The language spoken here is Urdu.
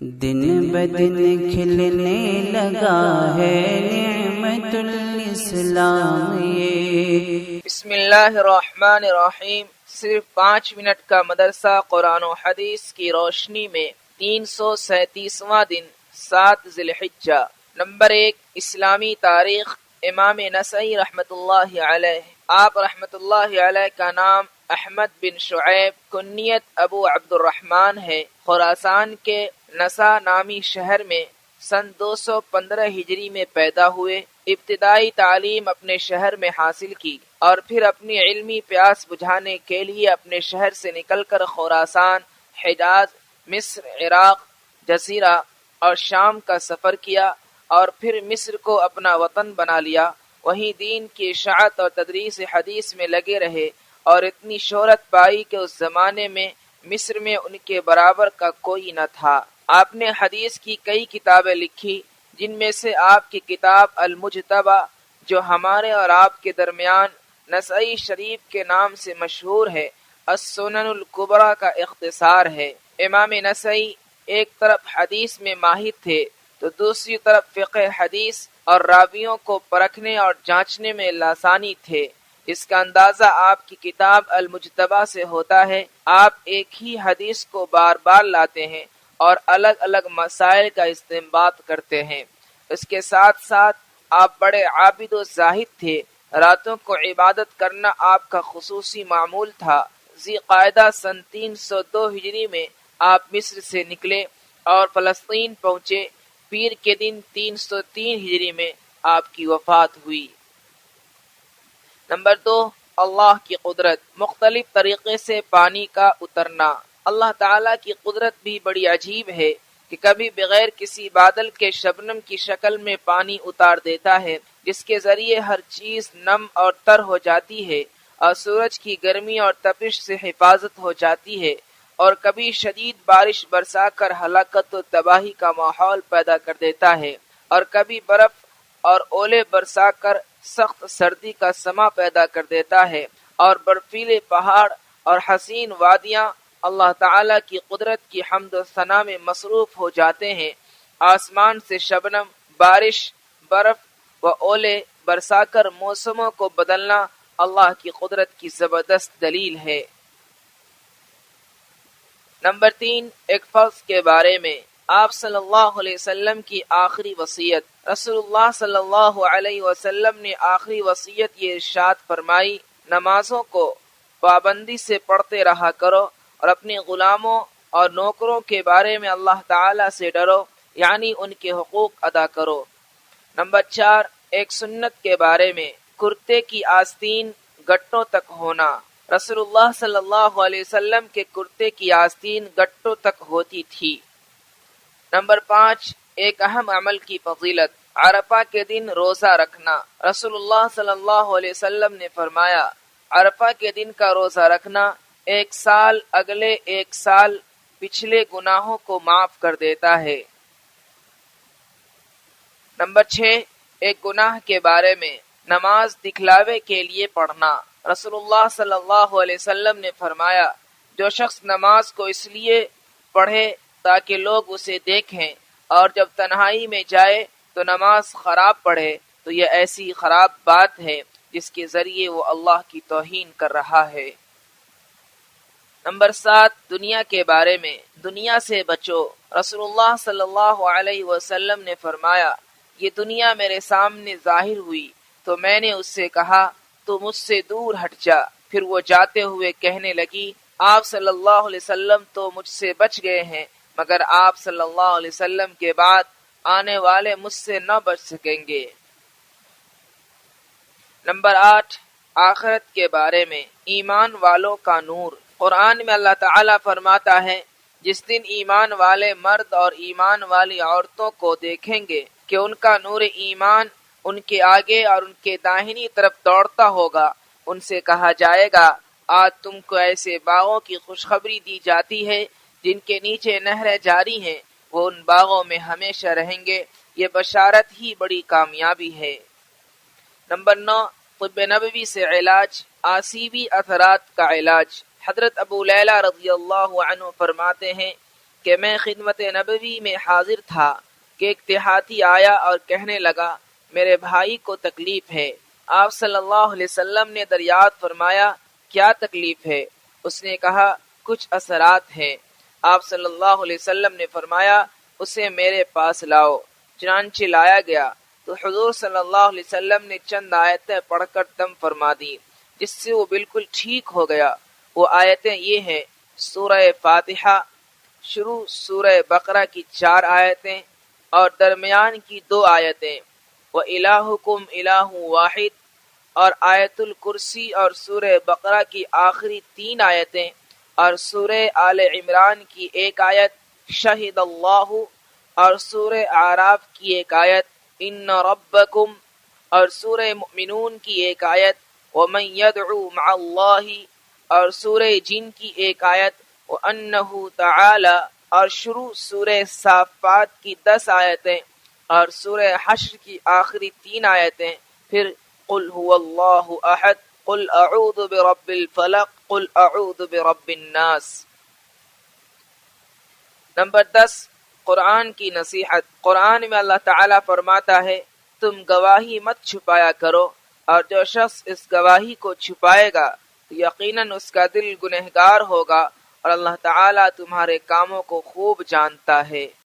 دن بدن کھلنے لگا ہے نعمت الاسلام یہ۔ بسم اللہ الرحمن الرحیم۔ صرف 5 منٹ کا مدرسہ قرآن و حدیث کی روشنی میں 337واں دن 7 ذی الحجہ۔ نمبر 1، اسلامی تاریخ۔ امام نسائی رحمۃ اللہ علیہ، آپ رحمۃ اللہ علیہ کا نام احمد بن شعیب، کنیت ابو عبد الرحمن ہے۔ خراسان کے نسا نامی شہر میں سن 215 ہجری میں پیدا ہوئے۔ ابتدائی تعلیم اپنے شہر میں حاصل کی اور پھر اپنی علمی پیاس بجھانے کے لیے اپنے شہر سے نکل کر خراسان، حجاز، مصر، عراق، جزیرہ اور شام کا سفر کیا اور پھر مصر کو اپنا وطن بنا لیا۔ وہیں دین کی اشاعت اور تدریس حدیث میں لگے رہے اور اتنی شہرت پائی کہ اس زمانے میں مصر میں ان کے برابر کا کوئی نہ تھا۔ آپ نے حدیث کی کئی کتابیں لکھی، جن میں سے آپ کی کتاب المجتبی، جو ہمارے اور آپ کے درمیان نسائی شریف کے نام سے مشہور ہے، السنن الکبریٰ کا اختصار ہے۔ امام نسائی ایک طرف حدیث میں ماہر تھے تو دوسری طرف فقہ حدیث اور راویوں کو پرکھنے اور جانچنے میں لاسانی تھے۔ اس کا اندازہ آپ کی کتاب المجتبی سے ہوتا ہے۔ آپ ایک ہی حدیث کو بار بار لاتے ہیں اور الگ الگ مسائل کا استنباط کرتے ہیں۔ اس کے ساتھ ساتھ آپ بڑے عابد و زاہد تھے۔ راتوں کو عبادت کرنا آپ کا خصوصی معمول تھا۔ ذی قعدہ سن 302 ہجری میں آپ مصر سے نکلے اور فلسطین پہنچے۔ پیر کے دن 303 ہجری میں آپ کی وفات ہوئی۔ نمبر 2، اللہ کی قدرت۔ مختلف طریقے سے پانی کا اترنا۔ اللہ تعالیٰ کی قدرت بھی بڑی عجیب ہے کہ کبھی بغیر کسی بادل کے شبنم کی شکل میں پانی اتار دیتا ہے، جس کے ذریعے ہر چیز نم اور تر ہو جاتی ہے اور سورج کی گرمی اور تپش سے حفاظت ہو جاتی ہے، اور کبھی شدید بارش برسا کر ہلاکت و تباہی کا ماحول پیدا کر دیتا ہے، اور کبھی برف اور اولے برسا کر سخت سردی کا سما پیدا کر دیتا ہے، اور برفیلے پہاڑ اور حسین وادیاں اللہ تعالیٰ کی قدرت کی حمد و ثنا میں مصروف ہو جاتے ہیں۔ آسمان سے شبنم، بارش، برف و اولے برسا کر موسموں کو بدلنا اللہ کی قدرت کی زبردست دلیل ہے۔ نمبر 3، ایک فرض کے بارے میں۔ آپ صلی اللہ علیہ وسلم کی آخری وصیت۔ رسول اللہ صلی اللہ علیہ وسلم نے آخری وصیت یہ ارشاد فرمائی، نمازوں کو پابندی سے پڑھتے رہا کرو اور اپنے غلاموں اور نوکروں کے بارے میں اللہ تعالیٰ سے ڈرو، یعنی ان کے حقوق ادا کرو۔ نمبر 4، ایک سنت کے بارے میں۔ کرتے کی آستین گٹوں تک ہونا۔ رسول اللہ صلی اللہ علیہ وسلم کے کرتے کی آستین گٹوں تک ہوتی تھی۔ نمبر 5، ایک اہم عمل کی فضیلت۔ عرفہ کے دن روزہ رکھنا۔ رسول اللہ صلی اللہ علیہ وسلم نے فرمایا، عرفہ کے دن کا روزہ رکھنا ایک سال اگلے ایک سال پچھلے گناہوں کو معاف کر دیتا ہے۔ نمبر 6، ایک گناہ کے بارے میں۔ نماز دکھلاوے کے لیے پڑھنا۔ رسول اللہ صلی اللہ علیہ وسلم نے فرمایا، جو شخص نماز کو اس لیے پڑھے تاکہ لوگ اسے دیکھیں اور جب تنہائی میں جائے تو نماز خراب پڑھے تو یہ ایسی خراب بات ہے جس کے ذریعے وہ اللہ کی توہین کر رہا ہے۔ نمبر 7، دنیا کے بارے میں۔ دنیا سے بچو۔ رسول اللہ صلی اللہ علیہ وسلم نے فرمایا، یہ دنیا میرے سامنے ظاہر ہوئی تو میں نے اس سے کہا، تو مجھ سے دور ہٹ جا۔ پھر وہ جاتے ہوئے کہنے لگی، آپ صلی اللہ علیہ وسلم تو مجھ سے بچ گئے ہیں، مگر آپ صلی اللہ علیہ وسلم کے بعد آنے والے مجھ سے نہ بچ سکیں گے۔ نمبر 8، آخرت کے بارے میں۔ ایمان والوں کا نور۔ قرآن میں اللہ تعالیٰ فرماتا ہے، جس دن ایمان والے مرد اور ایمان والی عورتوں کو دیکھیں گے کہ ان کا نور ایمان ان کے آگے اور ان کے داہنی طرف دوڑتا ہوگا، ان سے کہا جائے گا، آج تم کو ایسے باغوں کی خوشخبری دی جاتی ہے جن کے نیچے نہریں جاری ہیں، وہ ان باغوں میں ہمیشہ رہیں گے۔ یہ بشارت ہی بڑی کامیابی ہے۔ نمبر 9، طب نبوی سے علاج۔ آسیبی اثرات کا علاج۔ حضرت ابو لیلہ رضی اللہ عنہ فرماتے ہیں، کہ میں خدمت نبوی میں حاضر تھا کہ ایک دیہاتی آیا اور کہنے لگا میرے بھائی کو تکلیف ہے۔ آپ صلی اللہ علیہ وسلم نے دریافت فرمایا کیا تکلیف ہے؟ اس نے کہا کچھ اثرات ہیں۔ آپ صلی اللہ علیہ وسلم نے فرمایا اسے میرے پاس لاؤ۔ چنانچہ لایا گیا تو حضور صلی اللہ علیہ وسلم نے چند آیتیں پڑھ کر دم فرما دی جس سے وہ بالکل ٹھیک ہو گیا۔ وہ آیتیں یہ ہیں سورہ فاتحہ، شروع سورہ بقرہ کی 4 آیتیں اور درمیان کی 2 آیتیں، وَإِلَٰهُكُمْ إِلَٰهٌ وَاحِدٌ، اور آیت الکرسی اور سورہ بقرہ کی آخری 3 آیتیں اور سورہ آل عمران کی 1 آیت شہد اللہ، اور سورہ اعراف کی 1 آیت ان ربکم، اور سورہ مؤمنون کی 1 آیت ومن يدعو مع اللہ، اور سورہ جن کی 1 آیت وانہ تعالی، اور شروع سورہ صافات کی 10 آیتیں اور سورہ حشر کی آخری 3 آیتیں، پھر قل هو اللہ احد، قل اعوذ برب الفلق، قل اعوذ برب الناس۔ نمبر 10، قرآن کی نصیحت۔ قرآن میں اللہ تعالیٰ فرماتا ہے تم گواہی مت چھپایا کرو، اور جو شخص اس گواہی کو چھپائے گا تو یقیناً اس کا دل گنہگار ہوگا، اور اللہ تعالیٰ تمہارے کاموں کو خوب جانتا ہے۔